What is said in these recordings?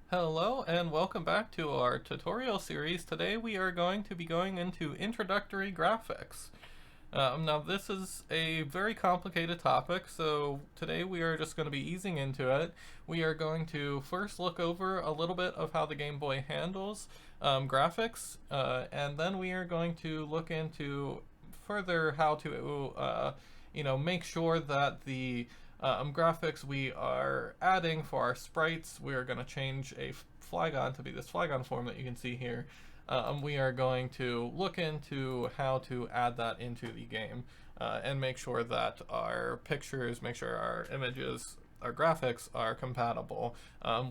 Hello and welcome back to our tutorial series. Today we are going to be going into introductory graphics. Now this is a very complicated topic, so today we are just going to be easing into it. We are going to first look over a little bit of how the Game Boy handles graphics, and then we are going to look into further how to make sure that the graphics we are adding for our sprites, we are going to change a flygon to be this flygon form that you can see here. We are going to look into how to add that into the game and make sure that our pictures, make sure our images, our graphics are compatible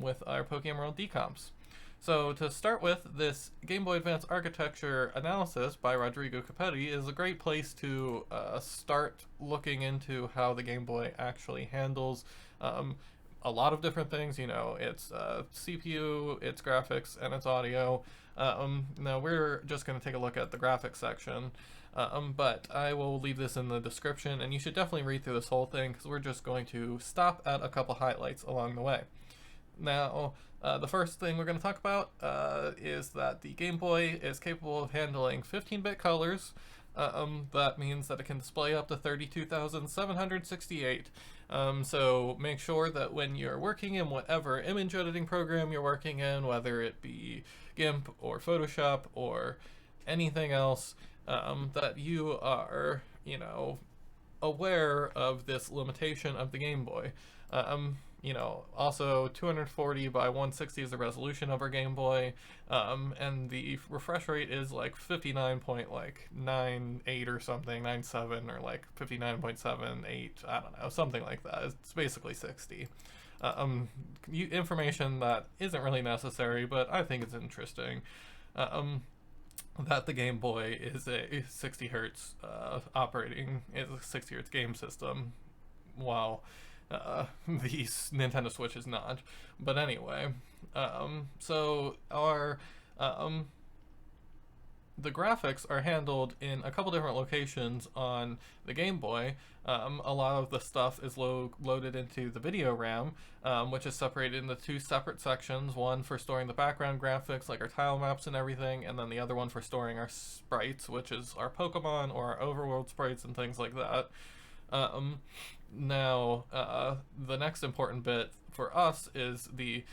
with our Pokemon decomps. So to start with, this Game Boy Advance architecture analysis by Rodrigo Capetti is a great place to start looking into how the Game Boy actually handles a lot of different things. You know, its CPU, its graphics, and its audio. Now we're just going to take a look at the graphics section, but I will leave this in the description, and you should definitely read through this whole thing because we're just going to stop at a couple highlights along the way. Now, the first thing we're going to talk about is that the Game Boy is capable of handling 15-bit colors. That means that it can display up to 32,768. So make sure that when you're working in whatever image editing program you're working in, whether it be GIMP or Photoshop or anything else, that you are, aware of this limitation of the Game Boy. Also 240 by 160 is the resolution of our Game Boy, and the refresh rate is like 59.98 or something, 97 or like 59.78, I don't know, something like that. It's basically 60. Information that isn't really necessary, but I think it's interesting. That the Game Boy is a 60 hertz is a 60 hertz game system, while the Nintendo Switch is not. But anyway, so our the graphics are handled in a couple different locations on the Game Boy. A lot of the stuff is loaded into the video RAM, which is separated into two separate sections, one for storing the background graphics like our tile maps and everything, and then the other one for storing our sprites, which is our Pokemon or our overworld sprites and things like that. Now, the next important bit for us is the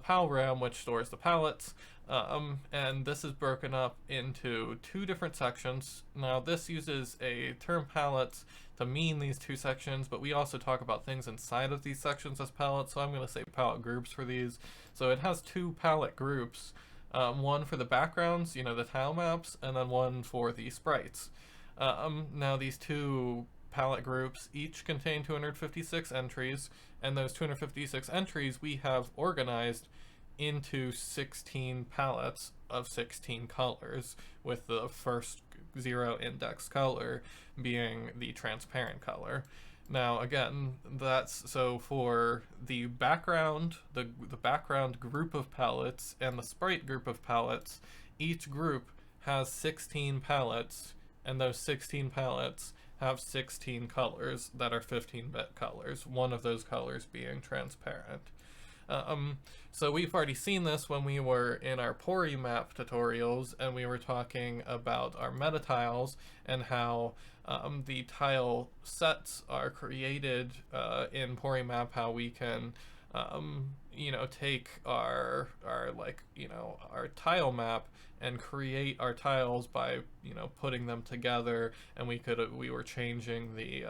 Pow Ram, which stores the palettes, and this is broken up into two different sections. Now, this uses a term palettes to mean these two sections, but we also talk about things inside of these sections as palettes, so I'm going to say palette groups for these. So it has two palette groups, one for the backgrounds, the tile maps, and then one for the sprites. Now, these two palette groups each contain 256 entries, and those 256 entries we have organized into 16 palettes of 16 colors, with the first 0 index color being the transparent color. Now again, that's so for the background, the background group of palettes and the sprite group of palettes, each group has 16 palettes, and those 16 palettes have 16 colors that are 15-bit colors, one of those colors being transparent. So we've already seen this when we were in our Porimap tutorials, and we were talking about our meta tiles and how the tile sets are created in Porimap, how we can take our tile map and create our tiles by putting them together, and we were changing the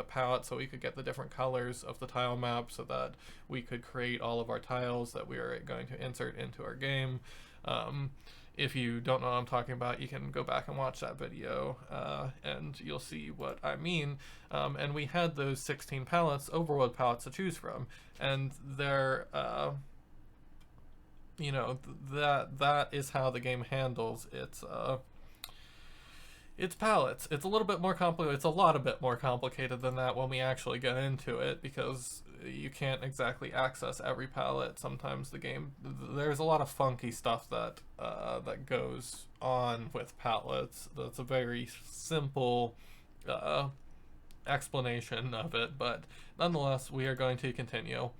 palette so we could get the different colors of the tile map so that we could create all of our tiles that we are going to insert into our game. If you don't know what I'm talking about, you can go back and watch that video, and you'll see what I mean. And we had those 16 palettes, overworld palettes, to choose from, and they're that is how the game handles its palettes. It's a little bit more complicated. It's a lot a bit more complicated than that when we actually get into it, because you can't exactly access every palette. Sometimes there's a lot of funky stuff that goes on with palettes. That's a very simple explanation of it, but nonetheless, we are going to continue.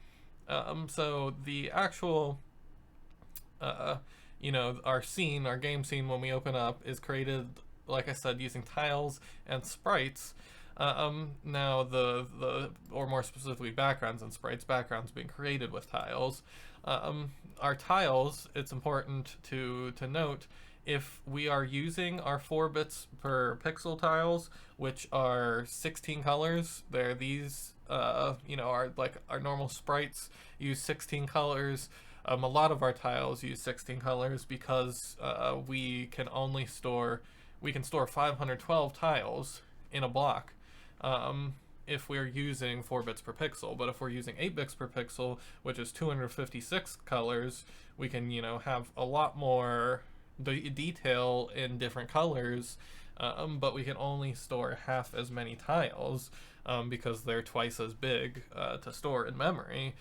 So the actual, uh, our scene, our game scene when we open up is created, like I said, using tiles and sprites. Now or more specifically, backgrounds and sprites. Backgrounds being created with tiles. Our tiles, it's important to note, if we are using our 4 bits per pixel tiles, which are 16 colors, they're these, our normal sprites use 16 colors. A lot of our tiles use 16 colors because we can store 512 tiles in a block. If we're using 4 bits per pixel, but if we're using 8 bits per pixel, which is 256 colors, we can, have a lot more detail in different colors, but we can only store half as many tiles, because they're twice as big to store in memory.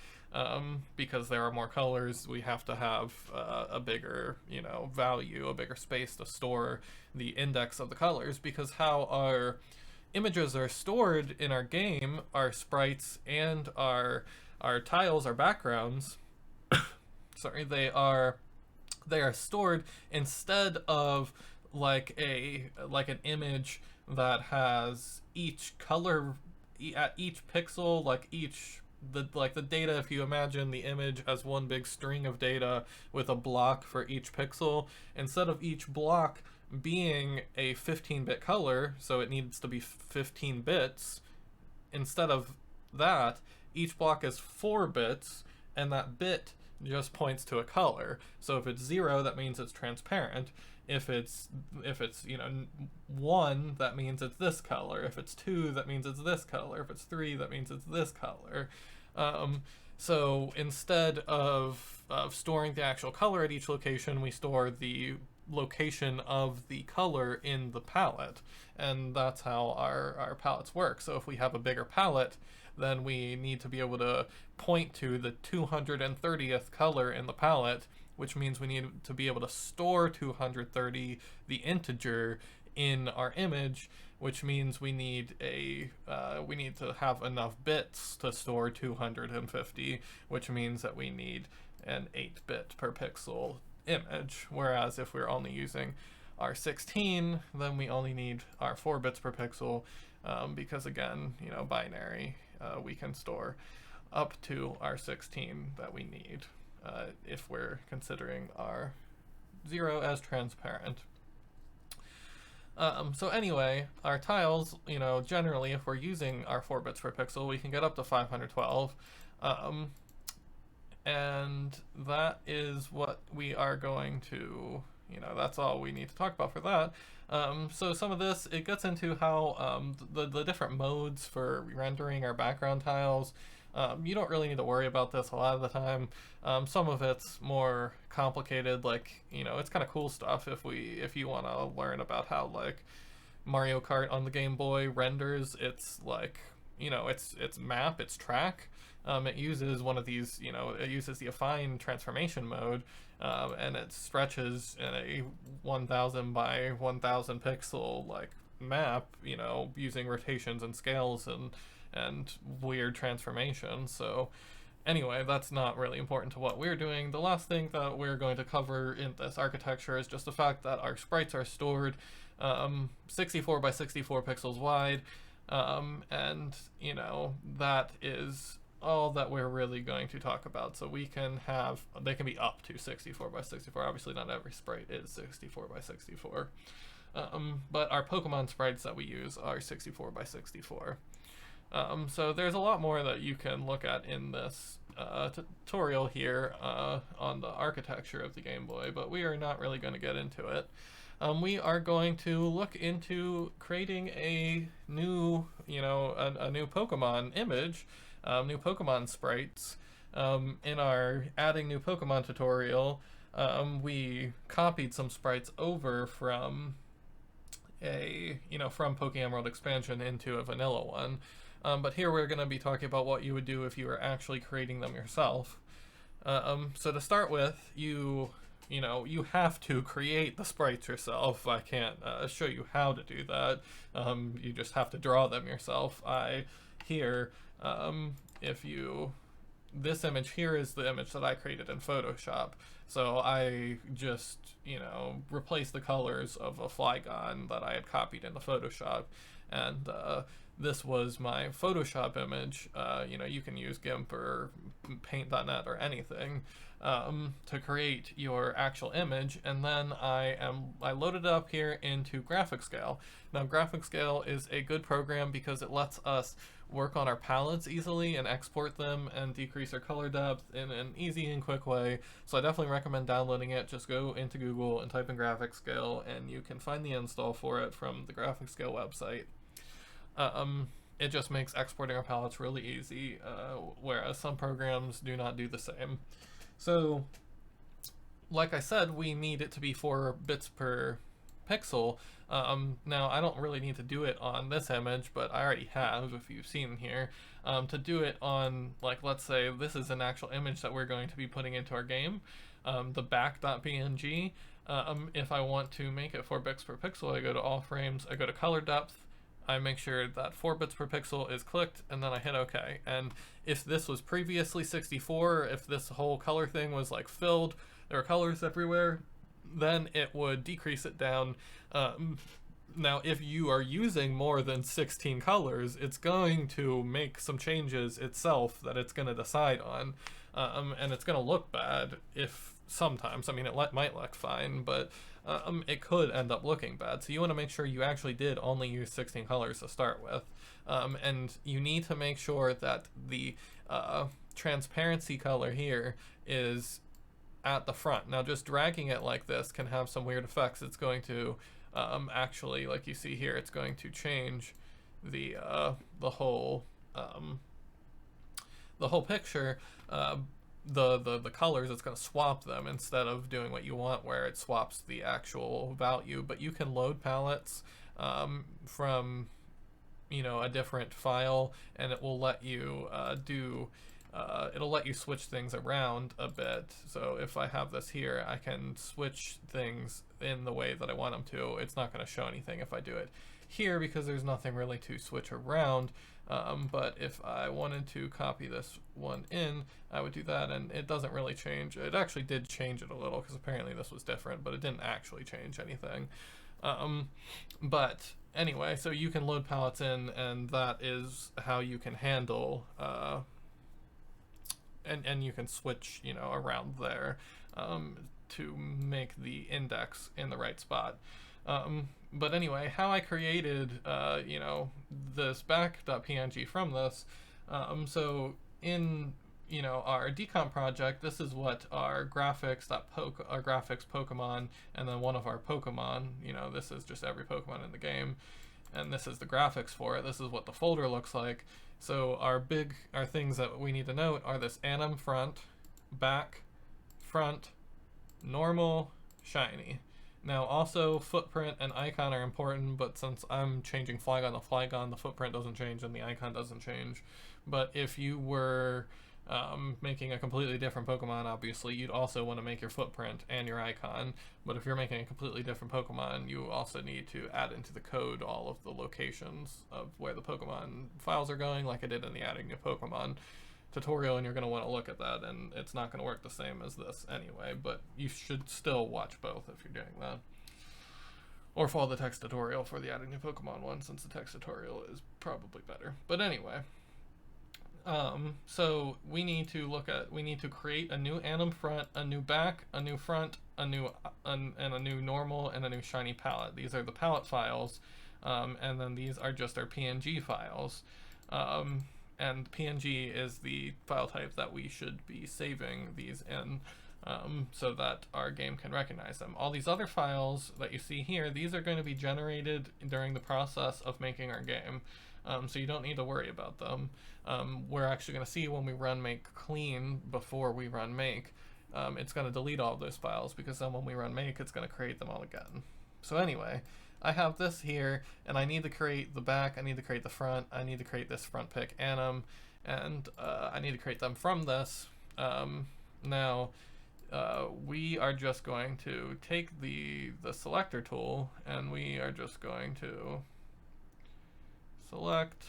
Because there are more colors, we have to have a bigger, value, a bigger space to store the index of the colors, because how our images are stored in our game, our sprites and our tiles, our backgrounds, sorry, they are stored instead of like an image that has each color at each pixel, like the data, if you imagine the image as one big string of data with a block for each pixel, instead of each block being a 15-bit color, so it needs to be 15 bits, instead of that, each block is 4 bits, and that bit just points to a color. So if it's 0, that means it's transparent. If it's 1, that means it's this color. If it's 2, that means it's this color. If it's 3, that means it's this color. So instead of storing the actual color at each location, we store the location of the color in the palette, and that's how our palettes work. So if we have a bigger palette, then we need to be able to point to the 230th color in the palette, which means we need to be able to store 230, the integer, in our image, which means we need to have enough bits to store 250, which means that we need an 8-bit per pixel image. Whereas if we're only using our 16, then we only need our 4 bits per pixel, because again, binary, we can store up to our 16 that we need, if we're considering our 0 as transparent. So anyway, our tiles, generally, if we're using our 4 bits per pixel, we can get up to 512. And that is what we are going to, that's all we need to talk about for that. So some of this, it gets into how the different modes for rendering our background tiles. You don't really need to worry about this a lot of the time. Some of it's more complicated, it's kind of cool stuff if you want to learn about how Mario Kart on the Game Boy renders its its map, its track. It uses one of these, it uses the affine transformation mode, and it stretches in a 1000 by 1000 pixel map, using rotations and scales and weird transformations. So anyway, that's not really important to what we're doing. The last thing that we're going to cover in this architecture is just the fact that our sprites are stored 64 by 64 pixels wide, and that is all that we're really going to talk about. So they can be up to 64 by 64. Obviously not every sprite is 64 by 64, but our Pokemon sprites that we use are 64 by 64. So there's a lot more that you can look at in this tutorial here on the architecture of the Game Boy, but we are not really going to get into it. We are going to look into creating a new, a new Pokemon image, new Pokemon sprites. In our adding new Pokemon tutorial, we copied some sprites over from from Pokemon World Expansion into a vanilla one. But here we're going to be talking about what you would do if you were actually creating them yourself. So to start with, you have to create the sprites yourself. I can't show you how to do that. You just have to draw them yourself. If you this image here is the image that I created in Photoshop. So I just, you know, replaced the colors of a Flygon that I had copied into Photoshop, and this was my Photoshop image. You know, you can use GIMP or Paint.net or anything to create your actual image, and then I loaded it up here into GraphicsScale. Now, GraphicsScale is a good program because it lets us work on our palettes easily and export them and decrease our color depth in an easy and quick way. So I definitely recommend downloading it. Just go into Google and type in GraphicsScale, and you can find the install for it from the GraphicsScale website. It just makes exporting our palettes really easy, whereas some programs do not do the same. So, like I said, we need it to be 4 bits per pixel. Now, I don't really need to do it on this image, but I already have, if you've seen here. To do it on, like, let's say this is an actual image that we're going to be putting into our game, the back.png. If I want to make it 4 bits per pixel, I go to All Frames, I go to Color Depth, I make sure that 4 bits per pixel is clicked, and then I hit OK. And if this was previously 64, if this whole color thing was like filled, there are colors everywhere, then it would decrease it down. Now, if you are using more than 16 colors, it's going to make some changes itself that it's going to decide on. And it's going to look bad if sometimes. I mean, it might look fine, but it could end up looking bad. So you want to make sure you actually did only use 16 colors to start with. And you need to make sure that the transparency color here is at the front. Now, just dragging it like this can have some weird effects. It's going to actually, like you see here, it's going to change the whole picture. The colors, it's going to swap them instead of doing what you want where it swaps the actual value. But you can load palettes from, you know, a different file, and it will let you it'll let you switch things around a bit. So if I have this here, I can switch things in the way that I want them to. It's not going to show anything if I do it here because there's nothing really to switch around. But if I wanted to copy this one in, I would do that, and it doesn't really change. It actually did change it a little because apparently this was different, but it didn't actually change anything. But anyway, so you can load palettes in, and that is how you can handle and you can switch, you know, around there to make the index in the right spot. But anyway, how I created, you know, this back.png from this, so in, you know, our decomp project, this is what our graphics Pokemon, and then one of our Pokemon, you know, this is just every Pokemon in the game, and this is the graphics for it. This is what the folder looks like. So our things that we need to note are this anim front, back, front, normal, shiny. Now also footprint and icon are important, but since I'm changing Flygon to Flygon, the footprint doesn't change and the icon doesn't change. But if you were making a completely different Pokemon, obviously you'd also want to make your footprint and your icon. But if you're making a completely different Pokemon, you also need to add into the code all of the locations of where the Pokemon files are going, like I did in the Adding New Pokemon tutorial, and you're going to want to look at that, and it's not going to work the same as this anyway, but you should still watch both if you're doing that. Or follow the text tutorial for the Adding New Pokemon one, since the text tutorial is probably better. But anyway, so we need to create a new anim front, a new back, a new front, and a new normal, and a new shiny palette. These are the palette files, and then these are just our PNG files. And PNG is the file type that we should be saving these in, so that our game can recognize them. All these other files that you see here, these are going to be generated during the process of making our game, so you don't need to worry about them. We're actually going to see when we run make clean before we run make, it's going to delete all of those files, because then when we run make, it's going to create them all again. So anyway, I have this here, and I need to create the back, I need to create the front, I need to create this front pick anim, and I need to create them from this. Now, we are just going to take the selector tool, and we are just going to select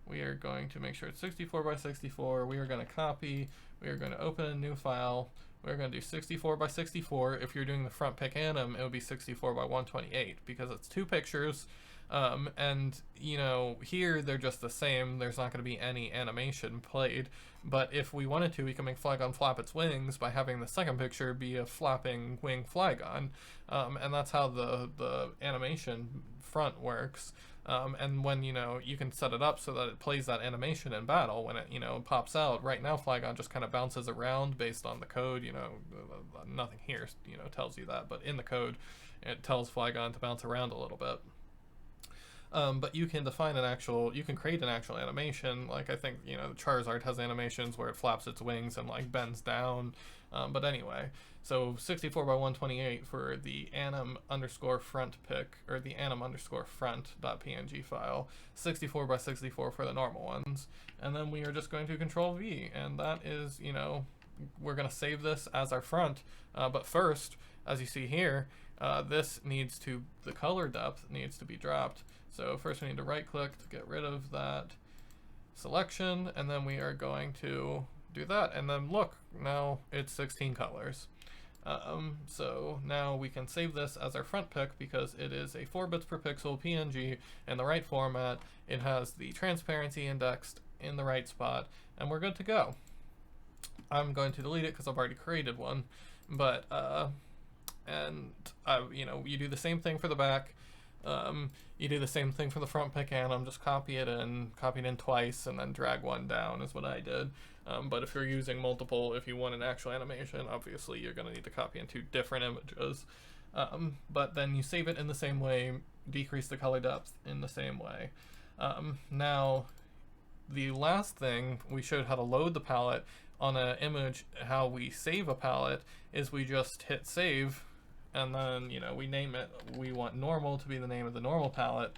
we are going to make sure it's 64 by 64. We are going to copy. We are going to open a new file. We're going to do 64 by 64. If you're doing the front pick anim, it would be 64 by 128 because it's two pictures. And you know, here they're just the same. There's not going to be any animation played. But if we wanted to, we can make Flygon flap its wings by having the second picture be a flapping wing Flygon. And that's how the animation front works. And when, you know, you can set it up so that it plays that animation in battle when it, you know, pops out. Right now, Flygon just kind of bounces around based on the code, you know, nothing here, you know, tells you that, but in the code, it tells Flygon to bounce around a little bit. But you can define you can create an actual animation. Like I think, you know, Charizard has animations where it flaps its wings and like bends down. But anyway, so 64 by 128 for the anim underscore front pick, or the anim underscore front.png file, 64 by 64 for the normal ones. And then we are just going to control V, and that is, you know, we're going to save this as our front. But first, as you see here, the color depth needs to be dropped. So first we need to right click to get rid of that selection, and then we are going to do that, and then look, now it's 16 colors. So now we can save this as our front pick because it is a 4 bits per pixel PNG in the right format. It has the transparency indexed in the right spot, and we're good to go. I'm going to delete it because I've already created one, but you know, you do the same thing for the back. You do the same thing for the front pick anim, just copy it in twice and then drag one down is what I did. But if you're using multiple, if you want an actual animation, obviously you're going to need to copy in two different images. But then you save it in the same way, decrease the color depth in the same way. Now, the last thing, we showed how to load the palette on an image. How we save a palette is we just hit save, and then, you know, we name it. We want normal to be the name of the normal palette.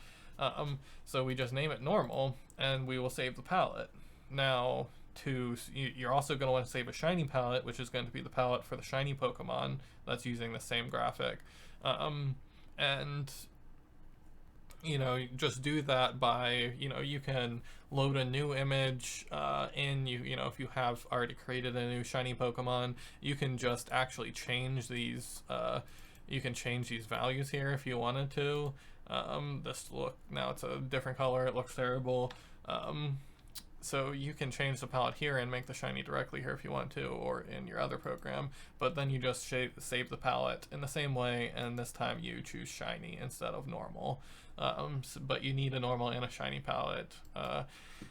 So we just name it normal, and we will save the palette. Now, you're also going to want to save a shiny palette, which is going to be the palette for the shiny Pokemon that's using the same graphic. And, you know, just do that by, you know, you can load a new image you know, if you have already created a new shiny Pokemon, you can just actually change these values here if you wanted to. Now it's a different color, it looks terrible. So you can change the palette here and make the shiny directly here if you want to, or in your other program, but then you just save the palette in the same way, and this time you choose shiny instead of normal. But you need a normal and a shiny palette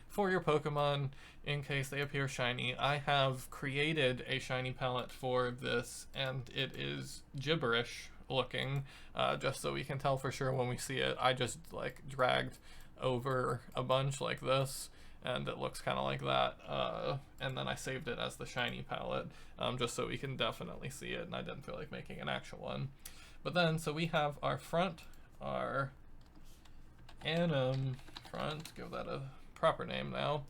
for your Pokemon in case they appear shiny. I have created a shiny palette for this, and it is gibberish looking, just so we can tell for sure when we see it. I just like dragged over a bunch like this, and it looks kind of like that, and then I saved it as the shiny palette, just so we can definitely see it, and I didn't feel like making an actual one. But then, so we have our front, our anim front, give that a proper name now,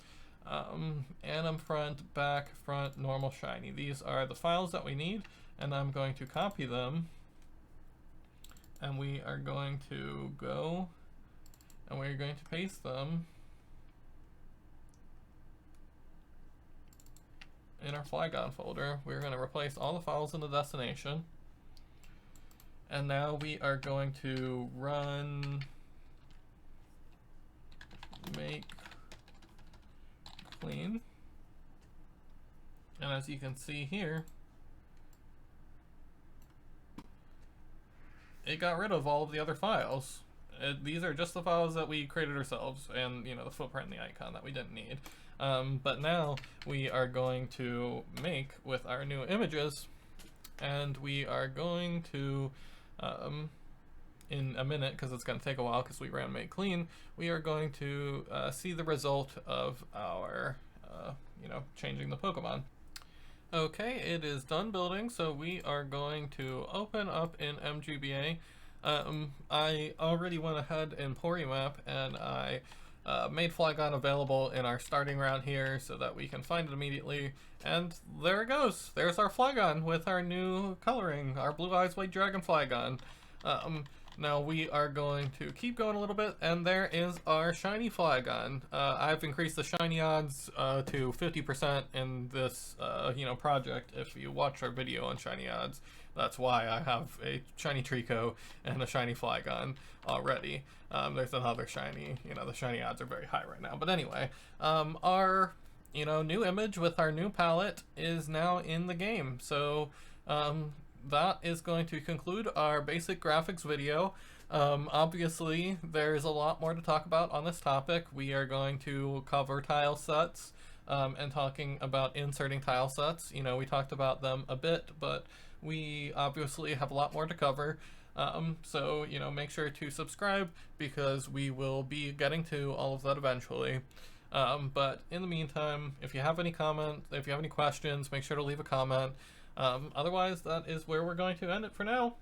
anim front, back, front, normal, shiny. These are the files that we need, and I'm going to copy them, and we are going to go, and we're going to paste them in our Flygon folder. We're going to replace all the files in the destination, and now we are going to run make clean, and as you can see here, it got rid of all of the other files. These are just the files that we created ourselves, and, you know, the footprint and the icon that we didn't need. But now we are going to make with our new images, and we are going to, in a minute, because it's going to take a while because we ran make clean, we are going to see the result of our, you know, changing the Pokemon. Okay, it is done building, so we are going to open up in MGBA. I already went ahead in Porimap, and I made Flygon available in our starting round here so that we can find it immediately, and there it goes. There's our Flygon with our new coloring, our Blue Eyes White Dragon Flygon. Now we are going to keep going a little bit, and there is our shiny fly gun. I've increased the shiny odds to 50% in this project. If you watch our video on shiny odds, that's why I have a shiny Trico and a shiny fly gun already. There's another shiny, the shiny odds are very high right now. But anyway, our new image with our new palette is now in the game. So that is going to conclude our basic graphics video. Obviously, there's a lot more to talk about on this topic. We are going to cover tile sets and talking about inserting tile sets. We talked about them a bit, but we obviously have a lot more to cover. So, make sure to subscribe because we will be getting to all of that eventually. But in the meantime, if you have any comments, if you have any questions, make sure to leave a comment. Otherwise, that is where we're going to end it for now.